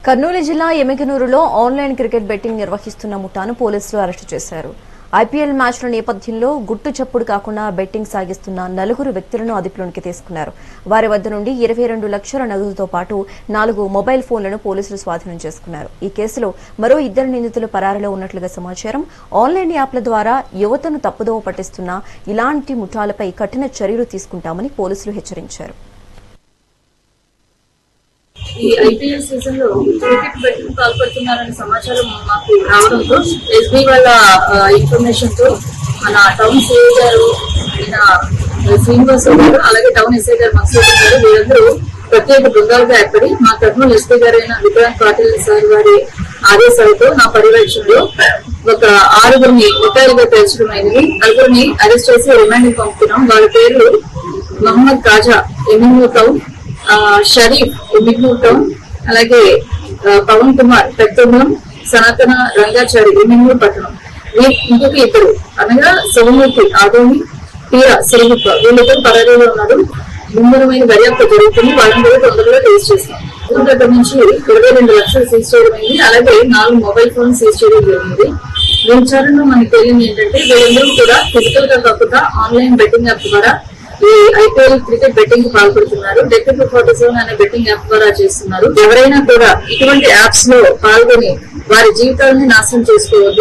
కర్నూలు జిల్లా ఎమ్మిగనూరులో online cricket betting నిర్వహిస్తున్న ముఠాను పోలీసులు అరెస్టు చేశారు. ఐపీఎల్ మ్యాచ్ల నేపథ్యంలో గుట్టు చప్పుడు కాకుండా బెట్టింగ్ సాగిస్తున్న 4 వ్యక్తులను అదుపులోకి తీసుకున్నారు. వారి వద్ద నుండి 22 లక్షల నగదుతో పాటు 4 మొబైల్ ఫోన్లను పోలీసులు స్వాధీనం చేసుకున్నారు. ఈ కేసులో మరో 2 నిందితులు పరారీలో ఉన్నట్లుగా సమాచారం. ఆన్లైన్ యాప్ల ద్వారా యువతను తప్పుదోవ పట్టిస్తున్న ఇలాంటి ముఠాలపై కఠిన చర్యలు తీసుకుంటామని పోలీసులు హెచ్చరించారు. ఈ ఐపీఎల్ సీజన్ లో క్రికెట్ బెట్టింగ్ పాల్పడుతున్నారనే సమాచారం మాకు రావడంతో ఎస్బీ వాళ్ళ ఇన్ఫర్మేషన్ తో మన టౌన్ సిఐ గారు శ్రీనివాస్ గారు అలాగే టౌన్ ఎస్ఐ గారు మక్సూద్ గారు వీరందరూ ప్రత్యేక బృందాలుగా ఏర్పడి మా కర్నూలు ఎస్పీ గారైన విక్రాంత్ పాటిల్ సార్ వారి ఆదేశాలతో నా పర్యవేక్షణలో ఒక 6గురిని ముద్దాయిలుగా తేల్చడమైనది. 6గురిని అరెస్ట్ చేసి రిమాండ్ పంపుతున్నాం. వాళ్ళ పేర్లు మహమ్మద్ కాజా ఎమ్మిగనూరు టౌన్, షరీఫ్ ఎమ్మిగనూరు టౌన్, అలాగే పవన్ కుమార్ పెద్దమూలం, సనాతన రంగాచారి ఎమ్మిగనూరు పట్టణం. ఇంకొక 2 అనగా సోమూర్తి ఆదోని, తీరా సిరిగుప్ప వీళ్ళిద్దరు పరారీలో ఉన్నారు. ముమ్మరమైన దర్యాప్తు జరుగుతుంది. వాళ్ళని కూడా తొందరగా టేస్ట్ చేస్తాం. దగ్గర నుంచి 22 లక్షలు సీజ్ చేయడం అయింది. అలాగే 4 మొబైల్ ఫోన్ సీజ్ చేయడం జరిగింది. ఈ విచారణలో మనకు తెలియదు ఏంటంటే వీళ్ళందరూ కూడా ఫిజికల్ గా కాకుండా ఆన్లైన్ బెట్టింగ్ యాప్ ద్వారా ఈ ఐపీఎల్ క్రికెట్ బెట్టింగ్ కు పాల్పడుతున్నారు. డెక్కన్ 47 అనే బెట్టింగ్ యాప్ ద్వారా చేస్తున్నారు. ఎవరైనా కూడా ఇటువంటి యాప్స్ లో పాల్గొని వారి జీవితాలను నాశనం చేసుకోవద్దు.